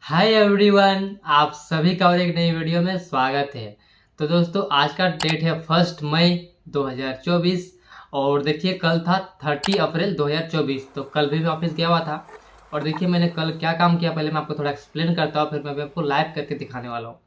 Hi everyone, आप सभी का और एक नई वीडियो में स्वागत है। तो दोस्तों, आज का डेट है 1 मई 2024 और देखिए कल था 30 अप्रैल 2024। तो कल भी मैं ऑफिस गया हुआ था और देखिए मैंने कल क्या काम किया, पहले मैं आपको थोड़ा एक्सप्लेन करता हूँ, फिर मैं भी आपको लाइव करके दिखाने वाला हूँ।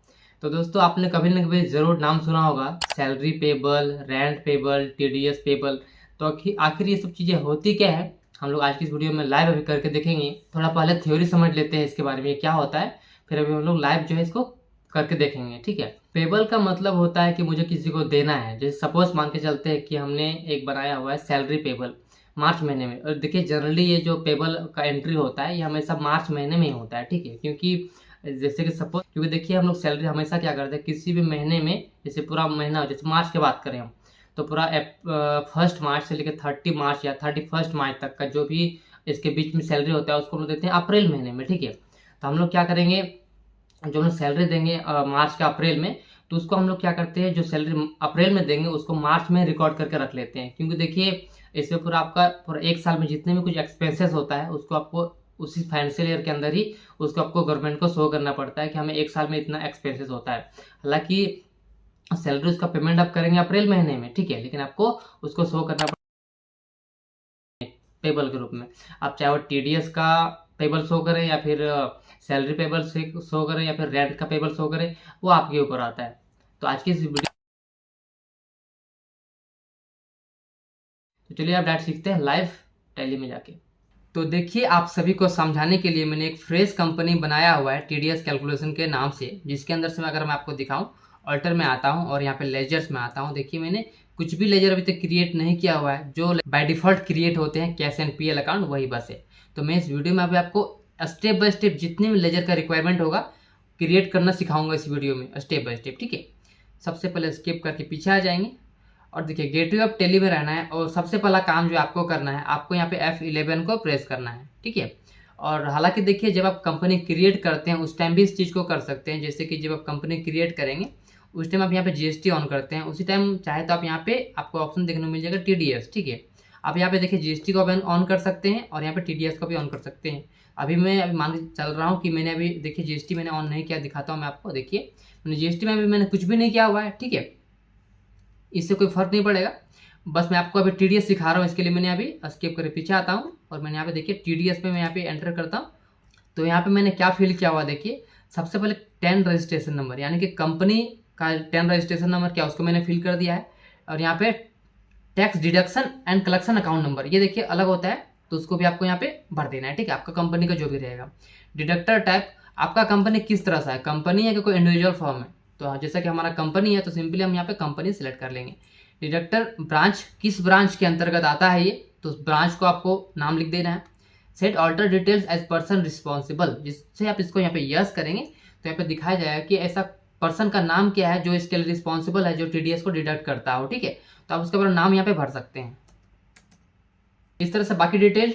तो दोस्तों, आपने कभी ना कभी ज़रूर नाम सुना होगा, salary payable, rent payable, TDS payable. तो आखिर ये सब चीज़ें होती क्या है, हम लोग आज की इस वीडियो में लाइव अभी करके देखेंगे। थोड़ा पहले थ्योरी समझ लेते हैं इसके बारे में, ये क्या होता है, फिर अभी हम लोग लाइव जो है इसको करके देखेंगे। ठीक है। पेबल का मतलब होता है कि मुझे किसी को देना है। जैसे सपोज मान के चलते हैं कि हमने एक बनाया हुआ है सैलरी पेबल मार्च महीने में, और देखिए जनरली ये जो पेबल का एंट्री होता है ये हमेशा मार्च महीने में ही होता है। ठीक है, क्योंकि जैसे कि सपोज, क्योंकि देखिए हम लोग सैलरी हमेशा क्या करते हैं, किसी भी महीने में, जैसे पूरा महीना हो, जैसे मार्च की बात करें हम, तो पूरा 1 मार्च से लेकर 30 मार्च या 31 मार्च तक का जो भी इसके बीच में सैलरी होता है उसको हम लोग देते हैं अप्रैल महीने में। ठीक है। तो हम लोग क्या करेंगे, जो हम लोग सैलरी देंगे मार्च का अप्रैल में, तो उसको हम लोग क्या करते हैं, जो सैलरी अप्रैल में देंगे उसको मार्च में रिकॉर्ड करके रख लेते हैं। क्योंकि देखिए इसमें पूरा आपका पूरा एक साल में जितने भी कुछ एक्सपेंसेस होता है उसको आपको उसी फाइनेंशियल ईयर के अंदर ही उसको आपको गवर्नमेंट को शो करना पड़ता है कि हमें एक साल में इतना एक्सपेंसेस होता है। हालांकि सैलरी उसका पेमेंट आप करेंगे अप्रैल महीने में, ठीक है, लेकिन आपको उसको शो करना पेबल के रूप में। आप चाहे वो TDS का पेबल शो करें या फिर सैलरी पेबल से शो करें या फिर रेंट का पेबल शो करें, वो आपके ऊपर आता है। तो आज की इस वीडियो, तो चलिए आप डायरेक्ट सीखते हैं लाइव टैली में जाके। तो देखिए आप सभी को समझाने के लिए मैंने एक फ्रेश कंपनी बनाया हुआ है TDS कैलकुलेशन के नाम से, जिसके अंदर से अगर मैं आपको दिखाऊं, अल्टर में आता हूं और यहाँ पे लेजर्स में आता हूं। देखिए मैंने कुछ भी लेजर अभी तक क्रिएट नहीं किया हुआ है, जो बाय डिफॉल्ट क्रिएट होते हैं कैश एंड PL अकाउंट वही बस है। तो मैं इस वीडियो में अभी आपको स्टेप बाय स्टेप जितने भी लेजर का रिक्वायरमेंट होगा क्रिएट करना सिखाऊंगा इस वीडियो में, स्टेप बाय स्टेप। ठीक है। सबसे पहले स्किप करके पीछे आ जाएंगे और देखिए गेटवे ऑफ टेली में रहना है, और सबसे पहला काम जो आपको करना है, आपको यहाँ पे F11 को प्रेस करना है। ठीक है। और हालांकि देखिए जब आप कंपनी क्रिएट करते हैं उस टाइम भी इस चीज़ को कर सकते हैं। जैसे कि जब आप कंपनी क्रिएट करेंगे उस टाइम आप यहाँ पे GST ऑन करते हैं, उसी टाइम चाहे तो आप यहाँ पे आपको ऑप्शन देखने को मिल जाएगा TDS। ठीक है। आप यहाँ पे देखिए GST को ऑन कर सकते हैं और यहाँ पे TDS को भी ऑन कर सकते हैं। अभी मान के चल रहा हूँ कि मैंने अभी देखिए GST मैंने ऑन नहीं किया, दिखाता हूँ मैं आपको। देखिए मैंने GST में अभी मैंने कुछ भी नहीं किया हुआ है। ठीक है, इससे कोई फर्क नहीं पड़ेगा, बस मैं आपको अभी TDS सिखा रहा हूँ। इसके लिए मैंने अभी स्किप करके पीछे आता हूँ और मैंने यहाँ पे देखिए TDS पे मैं यहाँ पे एंटर करता हूँ। तो यहाँ पे मैंने क्या फिल किया हुआ, देखिए सबसे पहले 10 रजिस्ट्रेशन नंबर, यानी कि कंपनी का 10 रजिस्ट्रेशन नंबर क्या उसको मैंने फिल कर दिया है। और यहाँ पे tax deduction and collection account number, ये देखिए अलग होता है, तो उसको भी आपको यहाँ पे भर देना है। ठीक है, आपका कंपनी का जो भी रहेगा। डिडक्टर टाइप, आपका कंपनी किस तरह से है, कंपनी है कि कोई इंडिविजुअल फर्म है। तो जैसा कि हमारा कंपनी है तो सिंपली हम यहाँ पे कंपनी सिलेक्ट कर लेंगे। डिडक्टर ब्रांच, किस ब्रांच के अंतर्गत आता है ये, तो उस ब्रांच को आपको नाम लिख देना है। Set alter details as person responsible, जिससे आप इसको यहाँ पे यस करेंगे तो यहाँ पे दिखाया जाएगा कि ऐसा पर्सन का नाम क्या है जो इसके लिए रिस्पॉन्सिबल है, जो TDS को डिडक्ट करता हो। ठीक है, तो आप उसका अपना नाम यहाँ पे भर सकते हैं इस तरह से। बाकी डिटेल,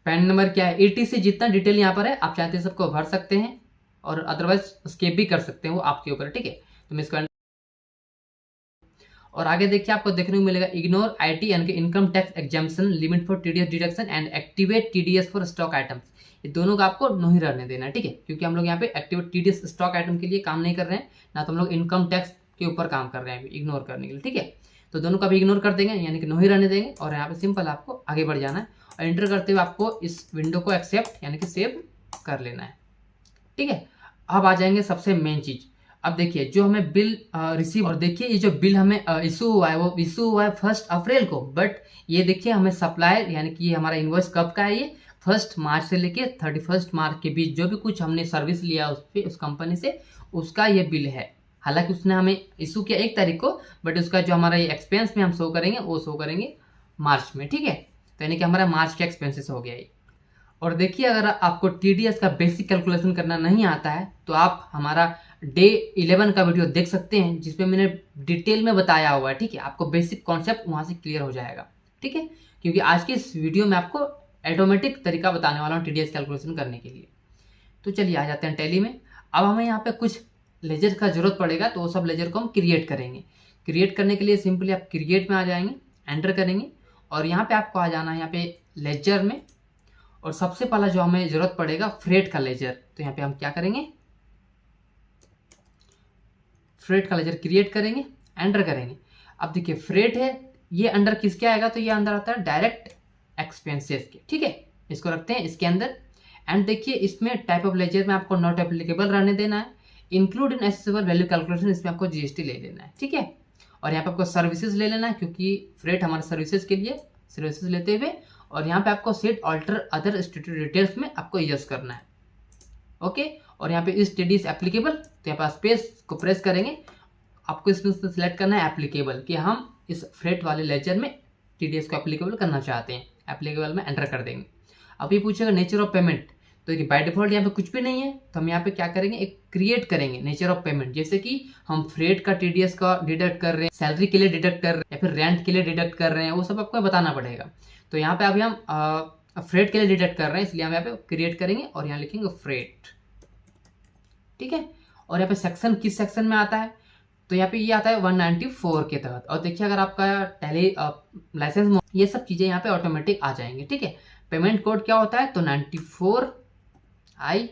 पैन नंबर क्या है, ETC, जितना डिटेल यहाँ पर है आप चाहते हैं सबको भर सकते हैं और अदरवाइज स्किप भी कर सकते हैं, वो आपके ऊपर है। ठीक है, तो मैं इसको और आगे देखिए आपको देखने को मिलेगा इग्नोर IT यानी कि income tax exemption limit for TDS deduction and activate TDS for stock items, ये दोनों का आपको नहीं रहने देना है। ठीक है, क्योंकि हम लोग यहाँ पे एक्टिवेट TDS स्टॉक आइटम के लिए काम नहीं कर रहे हैं, ना तो हम लोग इनकम टैक्स के ऊपर काम कर रहे हैं इग्नोर करने के लिए। ठीक है, तो दोनों का भी इग्नोर कर देंगे, यानी कि नहीं रहने देंगे। और यहाँ पे सिंपल आपको आगे बढ़ जाना है और एंटर करते हुए आपको इस विंडो को एक्सेप्ट यानी कि सेव कर लेना है। ठीक है, अब आ जाएंगे सबसे मेन चीज। अब देखिए जो हमें बिल रिसीव, और देखिए ये जो बिल हमें इशू हुआ है वो इशू हुआ है 1 अप्रैल को, बट ये देखिए हमें सप्लायर यानी कि ये हमारा इनवॉइस कब का है, ये 1 मार्च से लेके 31 मार्च के बीच जो भी कुछ हमने सर्विस लिया उस पर उस कंपनी से, उसका ये बिल है। हालांकि उसने हमें इशू किया 1 तारीख को, बट उसका जो हमारा ये एक्सपेंस में हम शो करेंगे वो शो करेंगे मार्च में। ठीक है, तो यानी कि हमारा मार्च के एक्सपेंसेस हो गया ये। और देखिए अगर आपको TDS का बेसिक कैलकुलेशन करना नहीं आता है तो आप हमारा डे 11 का वीडियो देख सकते हैं, जिसमें मैंने डिटेल में बताया हुआ है। ठीक है, आपको बेसिक कॉन्सेप्ट वहां से क्लियर हो जाएगा। ठीक है, क्योंकि आज के इस वीडियो में आपको ऑटोमेटिक तरीका बताने वाला हूँ TDS कैलकुलेशन करने के लिए। तो चलिए आ जाते हैं टैली में। अब हमें यहाँ पे कुछ लेजर का जरूरत पड़ेगा, तो वो सब लेजर को हम क्रिएट करेंगे। क्रिएट करने के लिए सिंपली आप क्रिएट में आ जाएंगे, एंटर करेंगे और यहाँ पे आपको आ जाना है यहाँ पे लेजर में, और सबसे पहला जो हमें जरूरत पड़ेगा फ्रेट का लेजर। तो यहाँ पे हम क्या करेंगे, फ्रेट का लेजर क्रिएट करेंगे, एंटर करेंगे। अब देखिए फ्रेट है, ये अंडर किसके आएगा, तो ये अंदर आता है डायरेक्ट एक्सपेंसेस के, ठीक है, इसको रखते हैं इसके अंदर। एंड देखिए इसमें टाइप ऑफ लेजर में आपको नॉट एप्लीकेबल रहने देना है, include in assessable value calculation, इसमें आपको जीएसटी ले लेना है, ठीक है। और यहाँ पे आपको सर्विसेज ले लेना है, क्योंकि फ्रेट हमारे सर्विसेज के लिए सर्विसेज लेते हुए, और यहाँ पे आपको set alter other status details में आपको यस करना है, ओके। और यहाँ पे इस टीडीएस एप्लीकेबल, तो यहाँ पे स्पेस को प्रेस करेंगे, आपको इसमें सेलेक्ट करना है एप्लीकेबल, कि हम इस फ्रेट वाले लेजर में टीडीएस को एप्लीकेबल करना चाहते हैं, एप्लीकेबल में एंटर कर देंगे। अब ये पूछेगा नेचर ऑफ पेमेंट, तो बाय डिफॉल्ट यहाँ पे कुछ भी नहीं है, तो हम यहाँ पे क्या करेंगे, एक क्रिएट करेंगे नेचर ऑफ पेमेंट। जैसे कि हम फ्रेट का टीडीएस का डिडक्ट कर रहे हैं, सैलरी के लिए डिडक्ट कर रहे हैं, या फिर रेंट के लिए डिडक्ट कर रहे हैं, वो सब आपको बताना पड़ेगा। तो यहाँ पे अभी हम फ्रेट के लिए डिडक्ट कर रहे हैं, इसलिए हम यहाँ पे क्रिएट करेंगे और यहाँ लिखेंगे फ्रेट, ठीक है। और यहाँ पे सेक्शन किस सेक्शन में आता है, तो यहाँ पे ये आता है 194 के तहत। और देखिए अगर आपका टैली लाइसेंस, ये सब चीज़ें यहाँ पे ऑटोमेटिक आ जाएंगी, ठीक है। पेमेंट कोड क्या होता है, तो 94I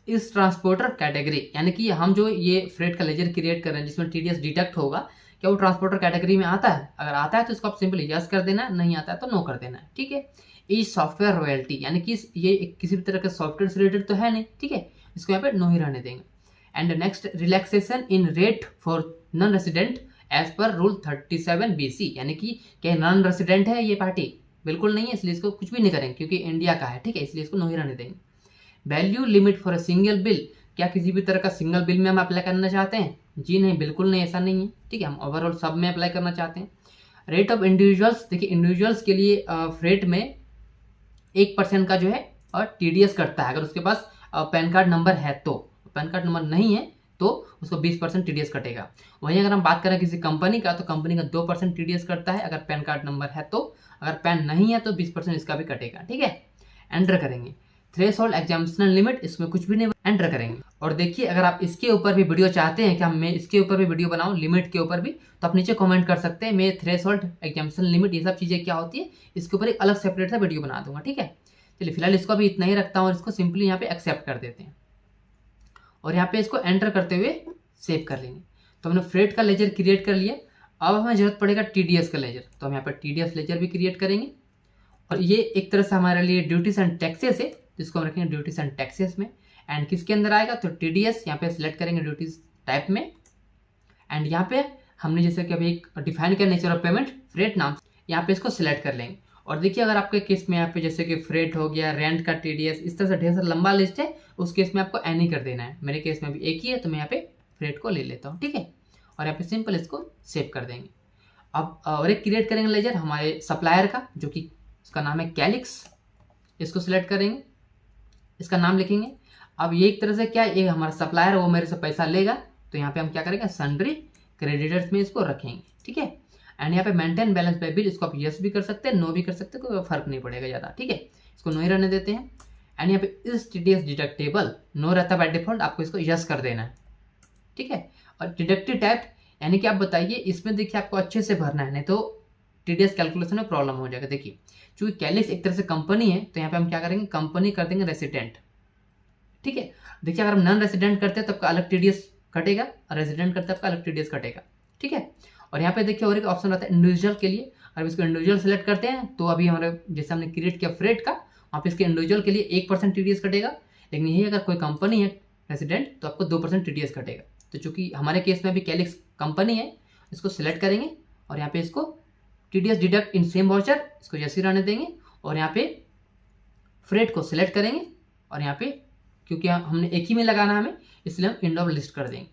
इस ट्रांसपोर्टर कैटेगरी, यानी कि हम जो ये फ्रेट का लेजर क्रिएट कर रहे हैं जिसमें टीडीएस डिडक्ट होगा, क्या वो ट्रांसपोर्टर कैटेगरी में आता है? अगर आता है तो इसको आप सिंपली यस कर देना है, नहीं आता है तो नो कर देना है, ठीक है। ई सॉफ्टवेयर रॉयल्टी, यानी कि ये किसी भी तरह का सॉफ्टवेयर से रिलेटेड तो है नहीं, ठीक है, इसको यहाँ पे नो ही रहने देंगे। And next, relaxation in rate for non resident as per rule 37BC, यानी कि क्या नॉन रेसिडेंट है ये पार्टी? बिल्कुल नहीं है, इसलिए इसको कुछ भी नहीं करेंगे, क्योंकि इंडिया का है, ठीक है, इसलिए इसको नो ही रहने देंगे। Value limit for a single bill, क्या किसी भी तरह का सिंगल बिल में हम अप्लाई करना चाहते हैं? जी नहीं, बिल्कुल नहीं, ऐसा नहीं है, ठीक है, हम ओवरऑल सब में अप्लाई करना चाहते हैं। रेट ऑफ इंडिविजुअल्स, देखिए इंडिविजुअल्स के लिए फ्रेट में 1% का जो है और टीडीएस कटता है, अगर उसके पास पैन कार्ड नंबर है तो। पैन कार्ड नंबर नहीं है तो उसको 20% टीडीएस कटेगा। वहीं अगर हम बात करें किसी कंपनी का, तो कंपनी का 2% टीडीएस कटता है अगर पैन कार्ड नंबर है तो, अगर पैन नहीं है तो 20% इसका भी कटेगा, ठीक है। एंटर करेंगे। थ्रेशोल्ड एग्जामिनेशन लिमिट, इसमें कुछ भी नहीं, एंटर करेंगे। और देखिए अगर आप इसके ऊपर भी वीडियो चाहते हैं कि मैं इसके ऊपर भी वीडियो बनाऊं, लिमिट के ऊपर भी, तो आप नीचे कमेंट कर सकते हैं। मैं थ्रेशोल्ड एग्जामिनेशन लिमिट ये सब चीज़ें क्या होती है इसके ऊपर एक अलग सेपरेट सा वीडियो बना दूंगा, ठीक है। चलिए फिलहाल इसको अभी इतना ही रखता हूँ और इसको सिंपली यहाँ पे एक्सेप्ट कर देते हैं और यहाँ पे इसको एंटर करते हुए सेव कर लेंगे। तो हमने फ्रेट का लेजर क्रिएट कर लिया। अब हमें जरूरत पड़ेगा टीडीएस का लेजर, तो हम यहाँ पर टीडीएस लेजर भी क्रिएट करेंगे। और ये एक तरह से हमारे लिए ड्यूटीज एंड टैक्सेस है, जिसको हम रखेंगे ड्यूटीज एंड टैक्सेस में। एंड किसके अंदर आएगा, तो टीडीएस यहाँ पे सिलेक्ट करेंगे ड्यूटीज टाइप में। एंड यहाँ पे हमने जैसे कि अभी एक डिफाइन किया नेचर ऑफ पेमेंट फ्रेट नाम, यहाँ पे इसको सिलेक्ट कर लेंगे। और देखिए अगर आपके केस में यहाँ पे जैसे कि फ्रेट हो गया, रेंट का टीडीएस, इस तरह से ढेर सारा लंबा लिस्ट है, उस केस में आपको एनी कर देना है। मेरे केस में भी एक ही है तो मैं यहाँ पे फ्रेट को ले लेता हूँ, ठीक है। और यहाँ पे सिंपल इसको सेव कर देंगे। अब और एक क्रिएट करेंगे लेजर हमारे सप्लायर का, जो कि इसका नाम है कैलिक्स। इसको सिलेक्ट करेंगे, इसका नाम लिखेंगे। अब ये एक तरह से क्या, ये हमारा सप्लायर है, वो मेरे से पैसा लेगा, तो यहाँ पे हम क्या करेंगे, सन्ड्री क्रेडिटर्स में इसको रखेंगे, ठीक है। एंड यहाँ पे मेंटेन बैलेंस बाय बिल, इसको आप यस भी कर सकते हैं, नो भी कर सकते हैं, कोई फर्क नहीं पड़ेगा ज़्यादा, ठीक है। इसको नो ही रहने देते हैं। एंड यहाँ पे इस टीडीएस डिडक्टेबल नो रहता है बाय डिफॉल्ट, आपको इसको यस कर देना है, ठीक है। और डिडक्टिव टाइप, यानी कि आप बताइए इसमें देखिए आपको अच्छे से भरना है, नहीं तो टीडीएस कैलकुलेशन में प्रॉब्लम हो जाएगा। देखिए चूंकि कैलिक्स एक तरह से कंपनी है, तो यहाँ पे हम क्या करेंगे, कंपनी कर देंगे रेसिडेंट, ठीक है। देखिए अगर हम नॉन रेसिडेंट करते हैं तो आपका अलग टीडीएस कटेगा, और रेसिडेंट करते हैं आपका अलग टीडीएस कटेगा, ठीक है। और यहाँ पे देखिए और एक ऑप्शन आता है इंडिविजुअल के लिए। अगर इसको इंडिविजुअल सेलेक्ट करते हैं तो अभी हमारे जैसे हमने क्रिएट किया फ्रेट का, वहाँ पे इसके इंडिविजुअल के लिए 1% टीडीएस कटेगा। लेकिन यही अगर कोई कंपनी है रेसिडेंट तो आपको 2% टीडीएस कटेगा। तो चूंकि हमारे केस में भी कैलिक्स कंपनी है, इसको सिलेक्ट करेंगे और यहाँ पे इसको TDS deduct in same voucher, इसको जैसे रहने देंगे। और यहाँ पे फ्रेट को सिलेक्ट करेंगे और यहाँ पे क्योंकि हमने एक ही में लगाना हमें, इसलिए हम इंड ऑफ लिस्ट कर देंगे।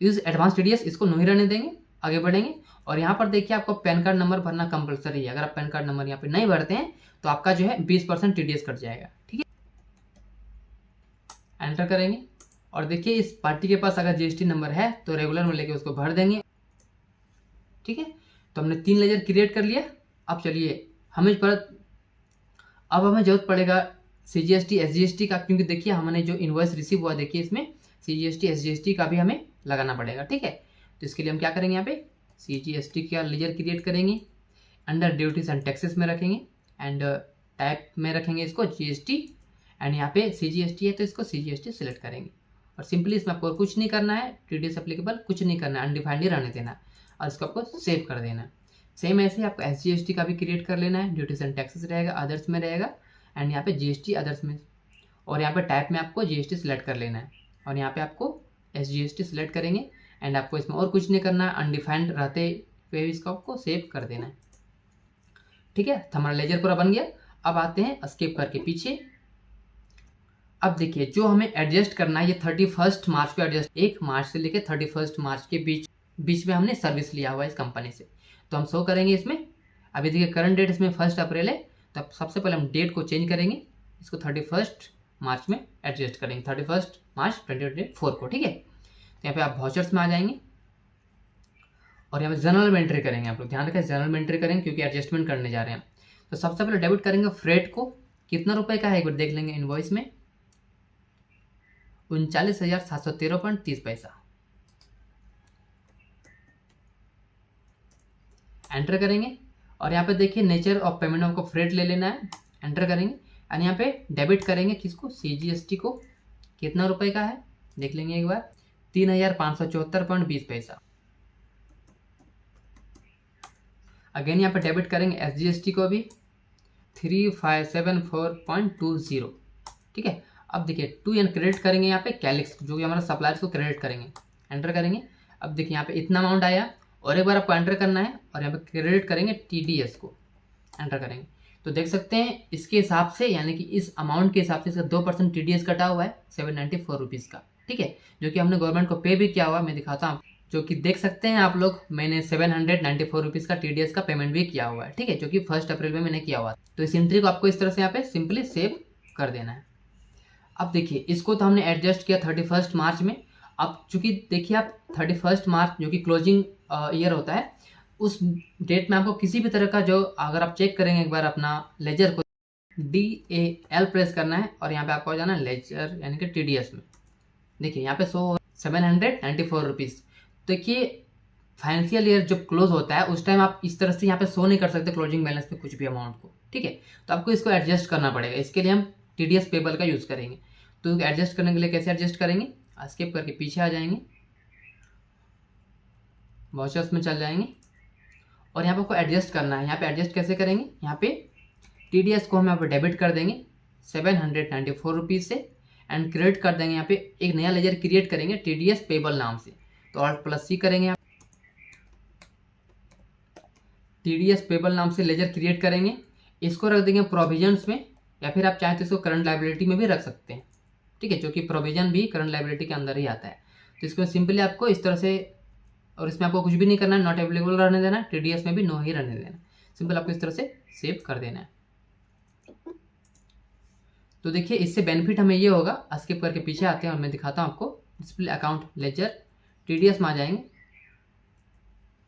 यूज एडवांस टीडीएस, इसको नहीं रहने देंगे, आगे बढ़ेंगे। और यहाँ पर देखिए आपको पैन कार्ड नंबर भरना कंपलसरी है। अगर आप पैन कार्ड नंबर यहाँ पे नहीं भरते हैं तो आपका जो है 20% टीडीएस कट जाएगा, ठीक है। एंटर करेंगे और देखिए इस पार्टी के पास अगर जीएसटी नंबर है तो रेगुलर में लेके उसको भर देंगे, ठीक है। तो हमने 3 लेजर क्रिएट कर लिया। अब चलिए अब हमें जरूरत पड़ेगा सीजीएसटी एसजीएसटी का, क्योंकि देखिए हमने जो इनवॉइस रिसीव हुआ, देखिए इसमें सीजीएसटी एसजीएसटी का भी हमें लगाना पड़ेगा, ठीक है। तो इसके लिए हम क्या करेंगे, यहाँ पे सीजीएसटी का लेजर क्रिएट करेंगे, अंडर ड्यूटीज एंड टैक्सेस में रखेंगे। एंड टाइप में रखेंगे इसको जीएसटी, एंड यहाँ पे सीजीएसटी है तो इसको सीजीएसटी सिलेक्ट करेंगे। और सिंपली इसमें आपको कुछ नहीं करना है, टीडीएस एप्लीकेबल कुछ नहीं करना है, अनडिफाइंड ही रहने देना है और इसको आपको सेव कर देना है। सेम ऐसे ही आपको एसजीएसटी का भी क्रिएट कर लेना है, ड्यूटीज एंड टैक्सेस रहेगा, अदर्स में रहेगा, एंड यहाँ पे जीएसटी अदर्स में, और यहाँ पे टाइप में आपको जीएसटी सिलेक्ट कर लेना है और यहाँ पे आपको एसजीएसटी सिलेक्ट करेंगे एंड आपको इसमें और कुछ नहीं करना है, अनडिफाइंड रहते हुए इसको आपको सेव कर देना है। ठीक है, तो हमारा लेजर पूरा बन गया। अब आते हैं स्किप करके पीछे। अब देखिए जो हमें एडजस्ट करना है, ये 31 मार्च को एडजस्ट, 1 मार्च से लेकर 31 मार्च के बीच में हमने सर्विस लिया हुआ है इस कंपनी से, तो हम शो करेंगे इसमें। अभी देखिए करंट डेट इसमें 1 अप्रैल है, तो सबसे पहले हम डेट को चेंज करेंगे, इसको 31 मार्च में एडजस्ट करेंगे, 31 मार्च 2024 को। ठीक है, तो यहाँ पे आप वाउचर्स में आ जाएंगे और यहाँ पे जनरल में एंट्री करेंगे। आप लोग ध्यान रखें जनरल में एंट्री करेंगे क्योंकि एडजस्टमेंट करने जा रहे हैं। तो सबसे पहले डेबिट करेंगे फ्रेट को, कितना रुपए का है एक बार देख लेंगे इनवॉइस में, 39,713.30 एंटर करेंगे। और यहाँ पे देखिए नेचर ऑफ पेमेंट आपको फ्रेट ले लेना है, एंटर करेंगे और यहाँ पे डेबिट करेंगे किसको, सीजीएसटी को, कितना रुपए का है देख लेंगे एक बार, 3,574.20। अगेन यहाँ पे डेबिट करेंगे एसजीएसटी को भी 3,574.20। ठीक है, अब देखिए टू एन क्रेडिट करेंगे यहाँ पे कैलिक्स जो कि हमारा सप्लायर्स को क्रेडिट करेंगे, एंटर करेंगे। अब देखिए यहाँ पे इतना अमाउंट आया और एक बार आपको एंटर करना है और यहाँ पे क्रेडिट करेंगे टीडीएस को, एंटर करेंगे। तो देख सकते हैं इसके हिसाब से, यानी कि इस अमाउंट के हिसाब से इसका 2% टीडीएस कटा हुआ है 794 रुपीज़ का। ठीक है, जो कि हमने गवर्नमेंट को पे भी किया हुआ है, मैं दिखाता हूँ, जो कि देख सकते हैं आप लोग, मैंने 794 रुपीज़ का टीडीएस का पेमेंट भी किया हुआ है। ठीक है, जो कि 1 अप्रैल में मैंने किया हुआ है। तो इस एंट्री को आपको इस तरह से यहाँ पे सिंपली सेव कर देना है। अब देखिए इसको तो हमने एडजस्ट किया 31 मार्च में। अब चूंकि देखिए आप 31 मार्च जो कि क्लोजिंग ईयर होता है, उस डेट में आपको किसी भी तरह का जो, अगर आप चेक करेंगे एक बार अपना लेजर को, DAL प्रेस करना है और यहाँ पे आपको जाना है लेजर यानी कि टीडीएस में। देखिए यहाँ पे 794 रुपीज़। देखिए फाइनेंशियल ईयर जब क्लोज होता है उस टाइम आप इस तरह से यहाँ पे शो नहीं कर सकते क्लोजिंग बैलेंस पे कुछ भी अमाउंट को। ठीक है, तो आपको इसको एडजस्ट करना पड़ेगा, इसके लिए हम टीडीएस पेबल का यूज़ करेंगे। तो एडजस्ट करने के लिए कैसे एडजस्ट करेंगे, स्किप करके पीछे आ जाएंगे, वाउचर्स में चल जाएंगे और यहाँ पे आपको एडजस्ट करना है। यहाँ पे एडजस्ट कैसे करेंगे, यहाँ पे टीडीएस को हम यहाँ पे डेबिट कर देंगे 794 रुपीज़ से एंड क्रेडिट कर देंगे। यहाँ पे एक नया लेजर क्रिएट करेंगे टीडीएस पेबल नाम से, तो Alt+C करेंगे, यहाँ टीडीएस पेबल नाम से लेजर क्रिएट करेंगे, इसको रख देंगे प्रोविजंस में, या फिर आप चाहें तो इसको करंट लायबिलिटी में भी रख सकते हैं। ठीक है, जो कि प्रोविजन भी करंट लायबिलिटी के अंदर ही आता है। तो इसको सिंपली आपको इस तरह से, और इसमें आपको कुछ भी नहीं करना है, नॉट अवेलेबल रहने देना, टीडीएस में भी नो ही रहने देना, सिंपल आपको इस तरह से सेव कर देना है। तो देखिए इससे बेनिफिट हमें ये होगा, स्किप करके पीछे आते हैं और मैं दिखाता हूँ आपको। डिस्प्ले अकाउंट लेजर टीडीएस में आ जाएंगे,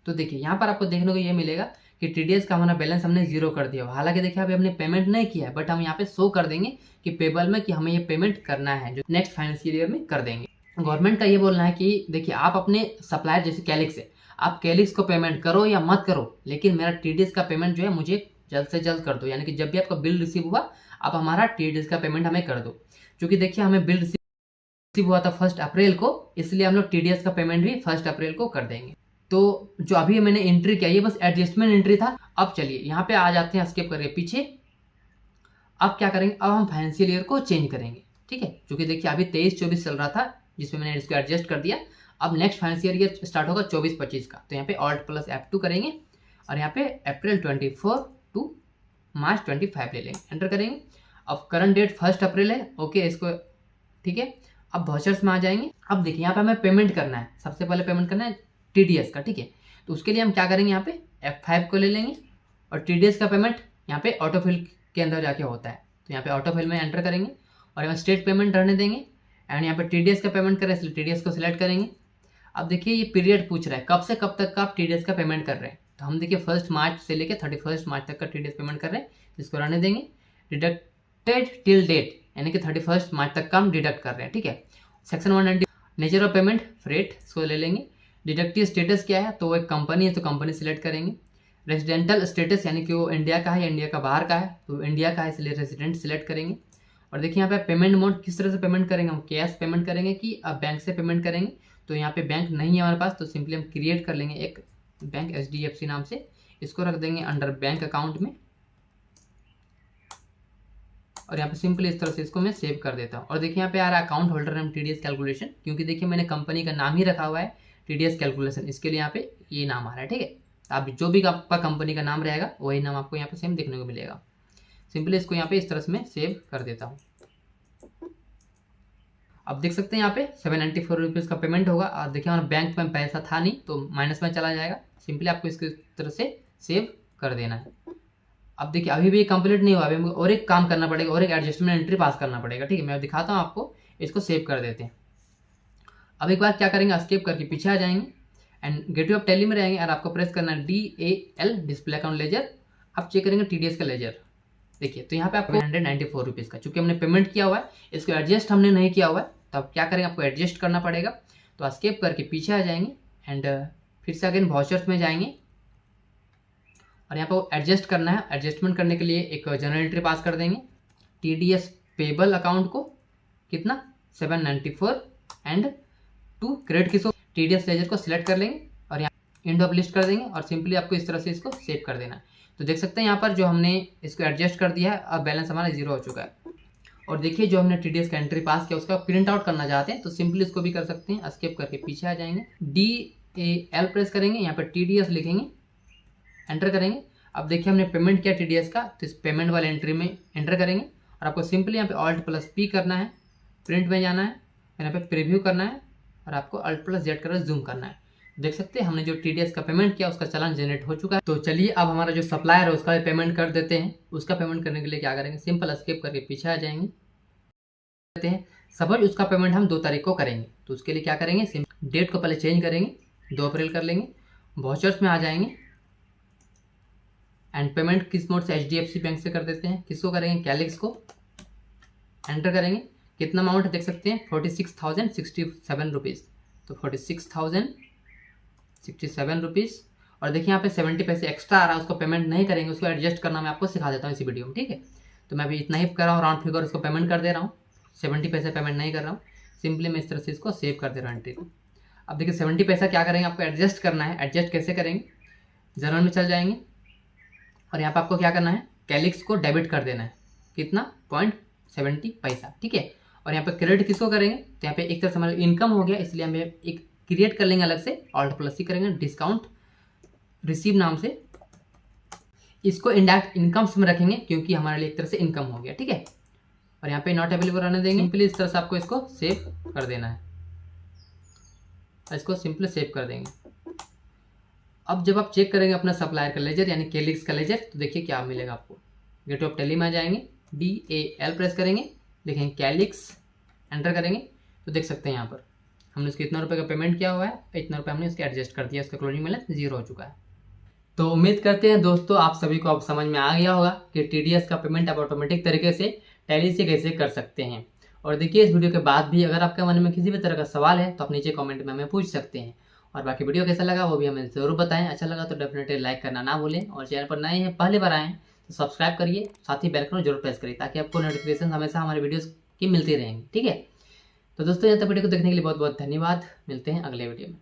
तो देखिए यहाँ पर आपको देखने को ये मिलेगा कि टीडीएस का हमारा बैलेंस हमने 0 कर दिया। हालांकि देखिए अभी हमने पेमेंट नहीं किया है, बट हम यहाँ पे शो कर देंगे कि पेबल में कि हमें ये पेमेंट करना है, जो नेक्स्ट फाइनेंशियल ईयर में कर देंगे। गवर्नमेंट का ये बोलना है कि देखिए आप अपने सप्लायर जैसे कैलिक्स है, आप कैलिक्स को पेमेंट करो या मत करो, लेकिन मेरा टीडीएस का पेमेंट जो है मुझे जल्द से जल्द कर दो। यानी कि जब भी आपका बिल रिसीव हुआ आप हमारा टीडीएस का पेमेंट हमें कर दो। क्योंकि देखिए हमें बिल रिसीव हुआ था 1 अप्रैल को, इसलिए हम लोग टीडीएस का पेमेंट भी 1 अप्रैल को कर देंगे। तो जो अभी मैंने एंट्री किया ये बस एडजस्टमेंट एंट्री था। अब चलिए यहाँ पे आ जाते हैं, स्किप करके पीछे। अब क्या करेंगे, अब हम फाइनेंशियल ईयर को चेंज करेंगे। ठीक है, क्योंकि देखिए अभी 23-24 चल रहा था जिसमें मैंने इसको एडजस्ट कर दिया। अब नेक्स्ट फाइनेंशियल ईयर स्टार्ट होगा 24-25 का, तो यहाँ पे Alt+F2 करेंगे और यहाँ पे अप्रैल 24 टू मार्च 25 ले लेंगे, एंटर करेंगे। अब करंट डेट 1 अप्रैल है, ओके इसको, ठीक है। अब वाउचर्स में आ जाएंगे। अब देखिए यहाँ पे हमें पेमेंट करना है, सबसे पहले पेमेंट करना है टीडीएस का। ठीक है, तो उसके लिए हम क्या करेंगे, यहाँ पे F5 को ले लेंगे और टीडीएस का पेमेंट यहाँ पे ऑटोफिल के अंदर जाके होता है, तो यहाँ पे ऑटोफिल में एंटर करेंगे और यहाँ स्टेट पेमेंट रहने देंगे एंड यहाँ पे टीडीएस का पेमेंट करें, इसलिए टीडीएस को सिलेक्ट करेंगे। अब देखिए ये पीरियड पूछ रहा है कब से कब तक का आप टीडीएस का पेमेंट कर रहे हैं, तो हम देखिए 1 मार्च से लेकर 31 मार्च तक का टीडीएस पेमेंट कर रहे हैं, इसको रहने देंगे। डिडक्टेड टिल डेट यानी कि 31 मार्च तक का हम डिडक्ट कर रहे हैं। ठीक है, section 190 nature of payment freight, इसको ले लेंगे। डिडक्टिव स्टेटस क्या है, तो वो एक कंपनी है तो कंपनी सिलेक्ट करेंगे। रेजिडेंटल स्टेटस यानी कि वो इंडिया का है या इंडिया का बाहर का है, तो इंडिया का है इसलिए रेजिडेंट सिलेक्ट करेंगे। और देखिए यहाँ पे पेमेंट मोड किस तरह से पेमेंट करेंगे, हम कैश पेमेंट करेंगे कि अब बैंक से पेमेंट करेंगे। तो यहाँ पे बैंक नहीं है हमारे पास, तो सिंपली हम क्रिएट कर लेंगे एक बैंक HDFC नाम से, इसको रख देंगे अंडर बैंक अकाउंट में। और यहाँ पे सिंपली इस तरह से इसको मैं सेव कर देता हूँ। और देखिए यहाँ पे आ रहा है account holder name TDS calculation, क्योंकि देखिए मैंने कंपनी का नाम ही रखा हुआ है TDS कैलकुलेशन, इसके लिए यहाँ पे ये नाम आ रहा है। ठीक है, आप जो भी आपका कंपनी का नाम रहेगा वही नाम आपको यहाँ पे सेम देखने को मिलेगा। सिंपली इसको यहाँ पे इस तरह से मैं सेव कर देता हूँ। अब देख सकते हैं यहाँ पे 794 रुपीज़ का पेमेंट होगा। और देखिए हमारे बैंक में पैसा था नहीं तो माइनस में चला जाएगा। सिंपली आपको इसकी तरह से सेव कर देना है। अब देखिए अभी भी ये कंप्लीट नहीं हुआ, अभी हमको और एक काम करना पड़ेगा और एक एडजस्टमेंट एंट्री पास करना पड़ेगा। ठीक है, मैं दिखाता हूँ आपको, इसको सेव कर देते हैं। अब एक बार क्या करेंगे, एस्केप करके पीछे आ जाएंगे एंड गेटवे ऑफ टैली में रहेंगे और आपको प्रेस करना है DAL डिस्प्ले अकाउंट लेजर। आप चेक करेंगे TDS का लेजर, देखिए तो यहाँ पे आपको 194 रुपीज़ का, चूंकि हमने पेमेंट किया हुआ है इसको एडजस्ट हमने नहीं किया हुआ है, तो अब क्या करेंगे आपको एडजस्ट करना पड़ेगा। तो एस्केप करके पीछे आ जाएंगे एंड फिर से अगेन वाउचर्स में जाएंगे और यहाँ पर एडजस्ट करना है। एडजस्टमेंट करने के लिए एक जनरल एंट्री पास कर देंगे। TDS पेबल अकाउंट को कितना 794 एंड टू क्रेडिट किसको TDS लेजर को सिलेक्ट कर लेंगे और यहाँ एंड ऑफ लिस्ट कर देंगे और सिंपली आपको इस तरह से इसको सेव कर देना है। तो देख सकते हैं यहाँ पर जो हमने इसको एडजस्ट कर दिया है, अब बैलेंस हमारा 0 हो चुका है। और देखिए जो हमने TDS का एंट्री पास किया उसका प्रिंट आउट करना चाहते हैं तो सिंपली इसको भी कर सकते हैं। एस्केप करके पीछे आ जाएंगे, DAL प्रेस करेंगे, यहाँ पर TDS लिखेंगे, एंटर करेंगे। अब देखिए हमने पेमेंट किया TDS का, तो इस पेमेंट वाले एंट्री में एंटर करेंगे और आपको सिंपली यहाँ पे Alt+P करना है, प्रिंट में जाना है, यहाँ पे प्रीव्यू करना है और आपको Alt+Z कर जूम करना है। देख सकते हैं हमने जो TDS का पेमेंट किया उसका चालान जनरेट हो चुका है। तो चलिए अब हमारा जो सप्लायर है उसका पेमेंट कर देते हैं। उसका पेमेंट करने के लिए क्या करेंगे, सिंपल एस्केप करके पीछे आ जाएंगे। सपोज उसका पेमेंट हम 2 तारीख को करेंगे, तो उसके लिए क्या करेंगे, डेट को पहले चेंज करेंगे, 2 अप्रैल कर लेंगे। वाउचर्स में आ जाएंगे एंड पेमेंट किस मोड से HDFC बैंक से कर देते हैं, किसको करेंगे, कैलिक्स को, एंटर करेंगे। कितना अमाउंट है देख सकते हैं 46,067 रुपीज़, तो 46,067 रुपीज़। और देखिए यहाँ पे 70 पैसे एक्स्ट्रा आ रहा है, उसको पेमेंट नहीं करेंगे, उसको एडजस्ट करना मैं आपको सिखा देता हूँ इसी वीडियो में। ठीक है, तो मैं अभी इतना ही कर रहा हूँ, राउंड फिगर उसको पेमेंट कर दे रहा हूँ, 70 पैसे पेमेंट नहीं कर रहा हूँ। सिंपली मैं इस तरह से इसको सेव कर दे रहा हूँ एंट्री को। अब देखिए 70 पैसा क्या करेंगे, आपको एडजस्ट करना है। एडजस्ट कैसे करेंगे, जनरल में चल जाएंगे और यहाँ पर आपको क्या करना है, कैलिक्स को डेबिट कर देना है, कितना 0.70 पैसा। ठीक है, और यहाँ पे क्रेडिट किसको करेंगे, तो यहाँ पे एक तरह से हमारा इनकम हो गया, इसलिए हमें एक क्रिएट कर लेंगे अलग से, Alt+C करेंगे, डिस्काउंट रिसीव नाम से, इसको इंडायरेक्ट इनकम्स में रखेंगे क्योंकि हमारे लिए एक तरह से इनकम हो गया। ठीक है, और यहाँ पे नॉट अवेलेबल रहने देंगे। सिंपली इस तरह से आपको इसको सेव कर देना है, इसको सिंपली सेव कर देंगे। अब जब आप चेक करेंगे अपना सप्लायर का लेजर यानी कैलिक्स का लेजर, तो देखिए क्या मिलेगा आपको। गेटवे ऑफ टैली में आ जाएंगे, DAL प्रेस करेंगे, देखेंगे कैलिक्स, एंटर करेंगे, तो देख सकते हैं यहाँ पर हमने उसको इतना रुपये का पेमेंट किया हुआ है, इतना रुपये हमने उसके एडजस्ट कर दिया, उसका क्लोजिंग बैलेंस 0 हो चुका है। तो उम्मीद करते हैं दोस्तों आप सभी को अब समझ में आ गया होगा कि TDS का पेमेंट आप ऑटोमेटिक तरीके से टैली से कैसे कर सकते हैं। और देखिए इस वीडियो के बाद भी अगर आपके मन में किसी भी तरह का सवाल है तो आप नीचे कमेंट में हमें पूछ सकते हैं। और बाकी वीडियो कैसा लगा वो भी हमें ज़रूर बताएं। अच्छा लगा तो डेफिनेटली लाइक करना ना भूलें और चैनल पर नए हैं पहली बार आए हैं तो सब्सक्राइब करिए, साथ ही बेल आइकन जरूर प्रेस करिए ताकि आपको नोटिफिकेशन हमेशा हमारे वीडियोज़ की मिलती रहेंगे। ठीक है, तो दोस्तों यहाँ तक वीडियो को देखने के लिए बहुत बहुत धन्यवाद। मिलते हैं अगले वीडियो में।